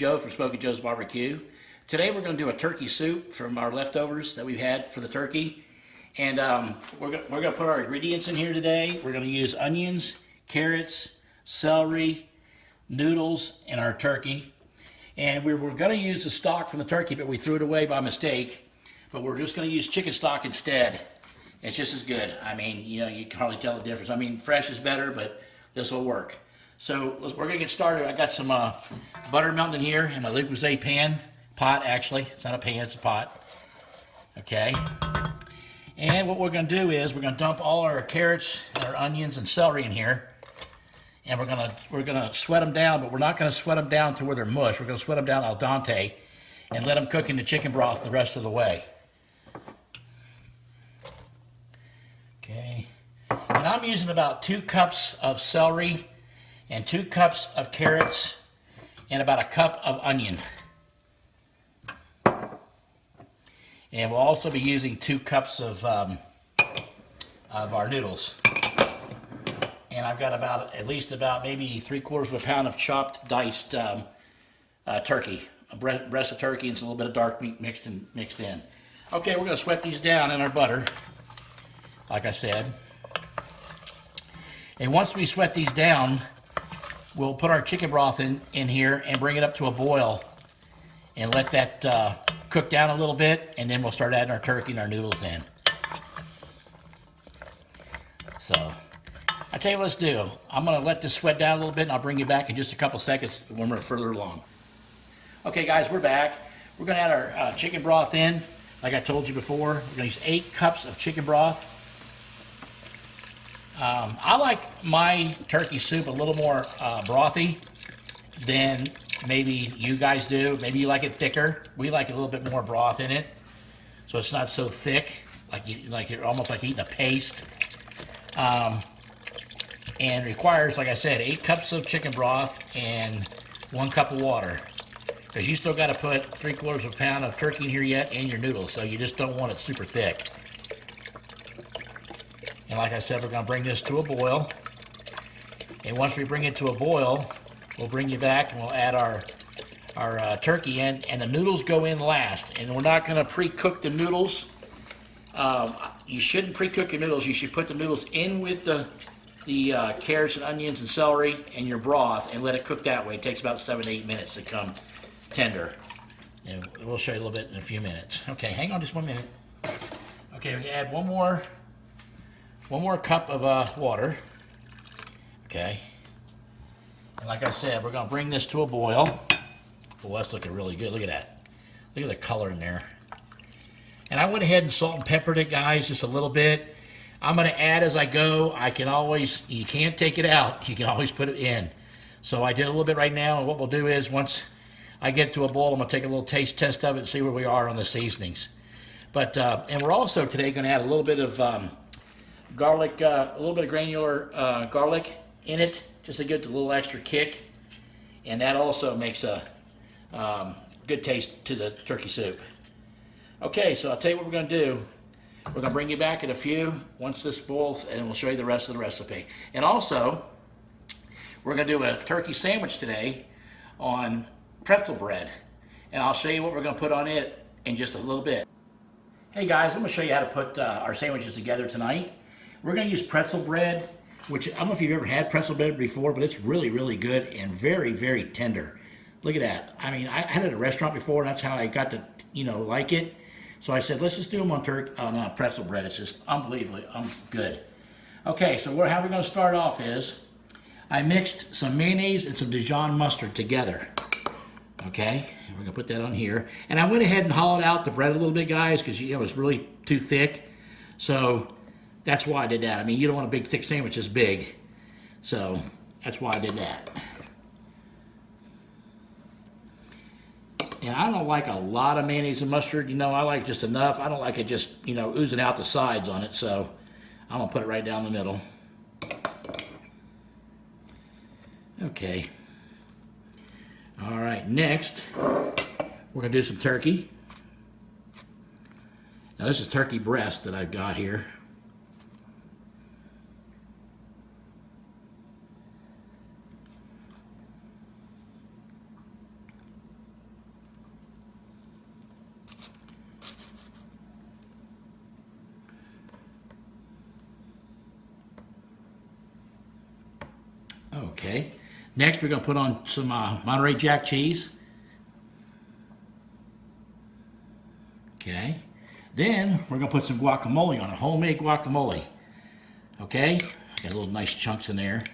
Joe from Smoky Joe's Barbecue. Today we're going to do a turkey soup from our leftovers that we've had for the turkey. And we're going to put our ingredients in here today. We're going to use onions, carrots, celery, noodles, and our turkey. And we were going to use the stock from the turkey, but we threw it away by mistake. But we're just going to use chicken stock instead. It's just as good. I mean, you know, you can hardly tell the difference. I mean, fresh is better, but this will work. So we're going to get started. I got some butter melting in here in my Le Creuset pot actually. It's not a pan, it's a pot. Okay. And what we're going to do is we're going to dump all our carrots, our onions, and celery in here. And we're gonna sweat them down, but we're not going to sweat them down to where they're mush. We're going to sweat them down al dente and let them cook in the chicken broth the rest of the way. Okay. And I'm using about 2 cups of celery and 2 cups of carrots and about a cup of onion. And we'll also be using 2 cups of our noodles. And I've got at least maybe 3/4 of a pound of chopped, diced turkey, a breast of turkey, and a little bit of dark meat mixed in. Okay, we're going to sweat these down in our butter, like I said. And once we sweat these down, we'll put our chicken broth in here and bring it up to a boil and let that cook down a little bit, and then we'll start adding our turkey and our noodles in. So, I tell you what, let's do. I'm going to let this sweat down a little bit, and I'll bring you back in just a couple seconds when we're further along. Okay, guys, we're back. We're going to add our chicken broth in, like I told you before. We're going to use 8 cups of chicken broth. I like my turkey soup a little more brothy than maybe you guys do. Maybe you like it thicker. We like a little bit more broth in it, so it's not so thick, like you're almost like eating a paste. And requires, like I said, 8 cups of chicken broth and 1 cup of water, because you still got to put 3/4 of a pound of turkey in here yet, and your noodles, so you just don't want it super thick. And like I said, we're going to bring this to a boil. And once we bring it to a boil, we'll bring you back and we'll add our turkey in, and the noodles go in last. And we're not going to pre-cook the noodles. You shouldn't pre-cook your noodles. You should put the noodles in with the carrots and onions and celery and your broth and let it cook that way. It takes about 7 to 8 minutes to come tender. And we'll show you a little bit in a few minutes. Okay, hang on just 1 minute. Okay, we're going to add one more cup of water. Okay. And like I said, we're going to bring this to a boil. Oh, that's looking really good. Look at that. Look at the color in there. And I went ahead and salt and peppered it, guys, just a little bit. I'm going to add as I go. You can't take it out. You can always put it in. So I did a little bit right now, and what we'll do is once I get to a boil, I'm going to take a little taste test of it and see where we are on the seasonings. But, and we're also today going to add a little bit of garlic, a little bit of granular garlic in it, just to give it a little extra kick. And that also makes a good taste to the turkey soup. Okay, so I'll tell you what we're going to do. We're going to bring you back in a few once this boils, and we'll show you the rest of the recipe. And also, we're going to do a turkey sandwich today on pretzel bread. And I'll show you what we're going to put on it in just a little bit. Hey guys, I'm going to show you how to put our sandwiches together tonight. We're going to use pretzel bread, which I don't know if you've ever had pretzel bread before, but it's really, really good and very, very tender. Look at that. I mean, I had it at a restaurant before, and that's how I got to, like it. So I said, let's just do them on pretzel bread. It's just unbelievably good. Okay, so how we're going to start off is I mixed some mayonnaise and some Dijon mustard together. Okay, we're going to put that on here. And I went ahead and hollowed out the bread a little bit, guys, because it was really too thick. So that's why I did that. I mean, you don't want a big, thick sandwich this big. So that's why I did that. And I don't like a lot of mayonnaise and mustard. I like just enough. I don't like it just, oozing out the sides on it. So I'm going to put it right down the middle. Okay. All right, next, we're going to do some turkey. Now this is turkey breast that I've got here. Okay. Next, we're going to put on some Monterey Jack cheese. Okay. Then, we're going to put some guacamole on it, homemade guacamole. Okay. Got little nice chunks in there.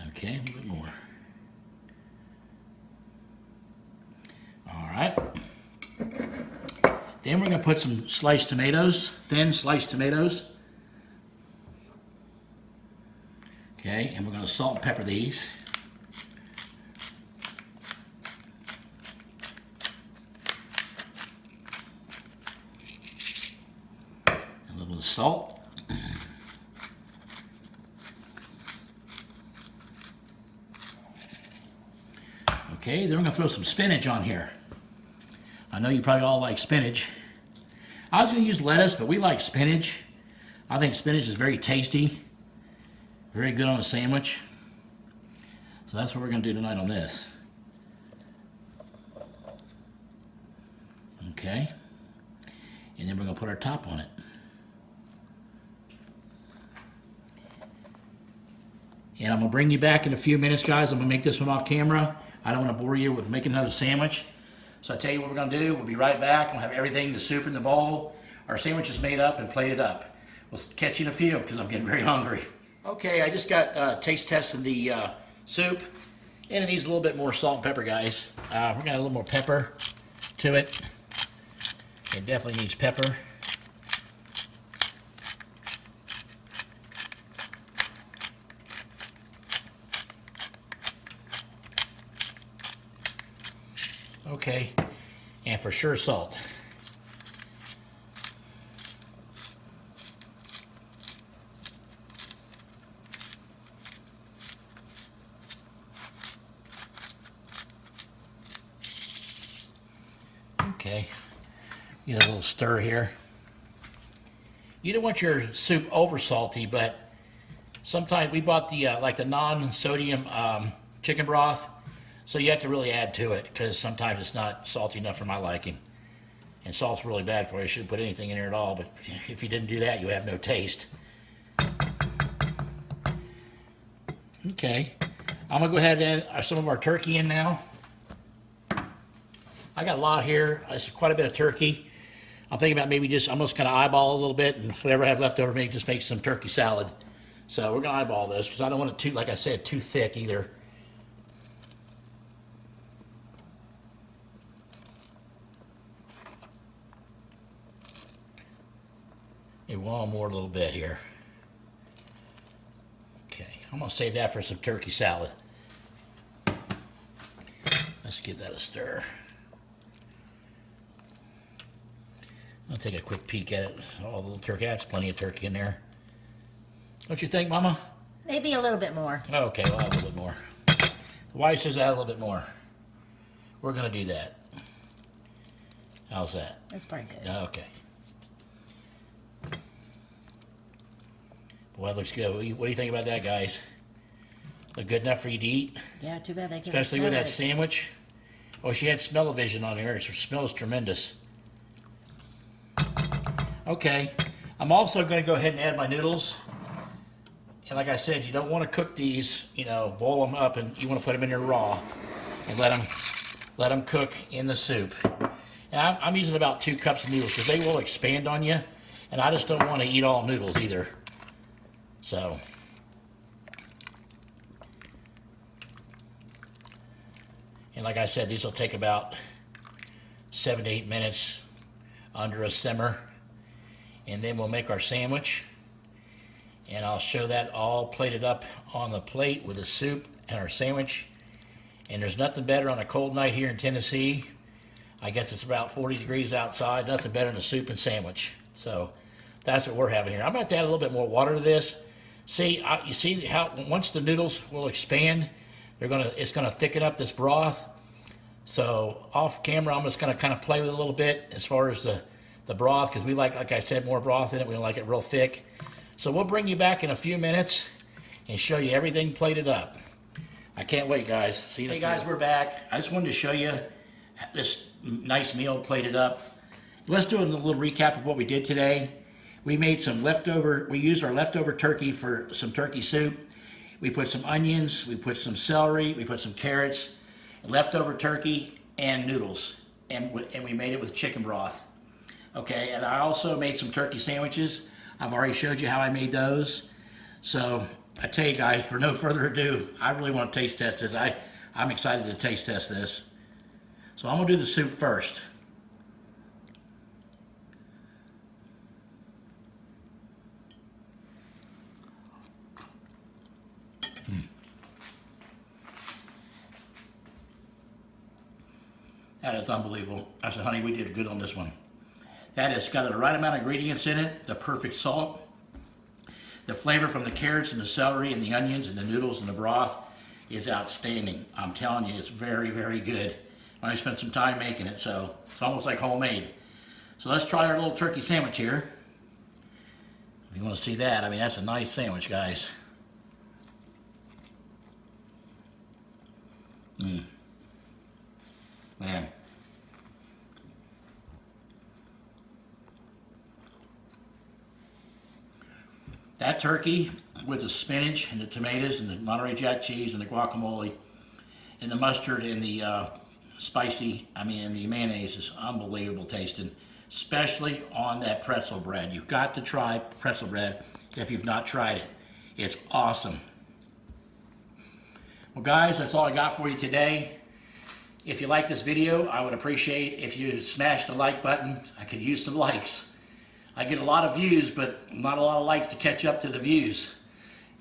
Okay, a little bit more. All right. Then we're going to put some sliced tomatoes, thin sliced tomatoes. Okay, and we're going to salt and pepper these. A little bit of salt. Okay, then we're going to throw some spinach on here. I know you probably all like spinach. I was going to use lettuce, but we like spinach. I think spinach is very tasty. Very good on a sandwich. So that's what we're going to do tonight on this. Okay. And then we're going to put our top on it. And I'm going to bring you back in a few minutes, guys. I'm going to make this one off camera. I don't want to bore you with making another sandwich. So I tell you what we're going to do. We'll be right back. We'll have everything, the soup in the bowl. Our sandwich is made up and plated up. We'll catch you in a few because I'm getting very hungry. Okay, I just got taste testing the soup. And it needs a little bit more salt and pepper, guys. We're going to add a little more pepper to it. It definitely needs pepper. Okay, and for sure salt. Okay, get a little stir here. You don't want your soup over salty, but sometimes we bought the like the non-sodium chicken broth. So you have to really add to it because sometimes it's not salty enough for my liking. And salt's really bad for you. You shouldn't put anything in there at all, but if you didn't do that, you have no taste. Okay, I'm gonna go ahead and add some of our turkey in now. I got a lot here. It's quite a bit of turkey. I'm thinking about maybe I'm just gonna eyeball a little bit and whatever I have left over, maybe just make some turkey salad. So we're gonna eyeball this because I don't want it too, like I said, too thick either. Maybe one more a little bit here. Okay, I'm gonna save that for some turkey salad. Let's give that a stir. I'll take a quick peek at it. Oh, the little turkey, that's plenty of turkey in there. Don't you think, Mama? Maybe a little bit more. Okay, we'll add a little bit more. The wife says add a little bit more. We're gonna do that. How's that? That's pretty good. Okay. Well, that looks good. What do you think about that, guys? Look good enough for you to eat? Yeah, too bad they couldn't Especially with smell that it. sandwich. Oh, she had smell-o-vision on here. It smells tremendous. Okay. I'm also going to go ahead and add my noodles. And like I said, you don't want to cook these, you know, boil them up, and you want to put them in there raw and let them cook in the soup. And I'm using about 2 cups of noodles because they will expand on you. And I just don't want to eat all noodles either. So, and like I said, these will take about 7 to 8 minutes under a simmer, and then we'll make our sandwich, and I'll show that all plated up on the plate with the soup and our sandwich. And there's nothing better on a cold night here in Tennessee. I guess it's about 40 degrees outside. Nothing better than a soup and sandwich. So that's what we're having here. I'm going to add a little bit more water to this. See, you see how once the noodles will expand, it's gonna thicken up this broth. So off camera, I'm just gonna kind of play with it a little bit as far as the broth, because we like I said, more broth in it. We don't like it real thick. So we'll bring you back in a few minutes and show you everything plated up. I can't wait, guys. See you. Hey guys, we're back. I just wanted to show you this nice meal plated up. Let's do a little recap of what we did today. We made some leftover, we used our leftover turkey for some turkey soup. We put some onions, we put some celery, we put some carrots, leftover turkey, and noodles. And we made it with chicken broth. Okay, and I also made some turkey sandwiches. I've already showed you how I made those. So I tell you guys, for no further ado, I really want to taste test this. I'm excited to taste test this. So I'm gonna do the soup first. That is unbelievable. I said, honey, we did good on this one. That has got the right amount of ingredients in it, the perfect salt. The flavor from the carrots and the celery and the onions and the noodles and the broth is outstanding. I'm telling you, it's very, very good. I spent some time making it, so it's almost like homemade. So let's try our little turkey sandwich here. If you want to see that, I mean, that's a nice sandwich, guys. Man. That turkey with the spinach and the tomatoes and the Monterey Jack cheese and the guacamole and the mustard and the spicy, and the mayonnaise is unbelievable tasting, especially on that pretzel bread. You've got to try pretzel bread if you've not tried it. It's awesome. Well, guys, that's all I got for you today. If you like this video, I would appreciate if you smash the like button. I could use some likes. I get a lot of views, but not a lot of likes to catch up to the views.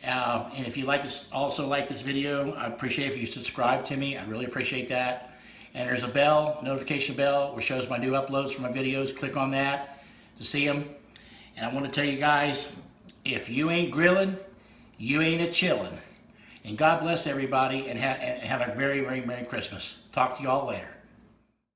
And if you also like this video, I'd appreciate if you subscribe to me. I really appreciate that. And there's a bell, notification bell, which shows my new uploads from my videos. Click on that to see them. And I want to tell you guys, if you ain't grilling, you ain't a chillin'. And God bless everybody, and have a very, very Merry Christmas. Talk to you all later.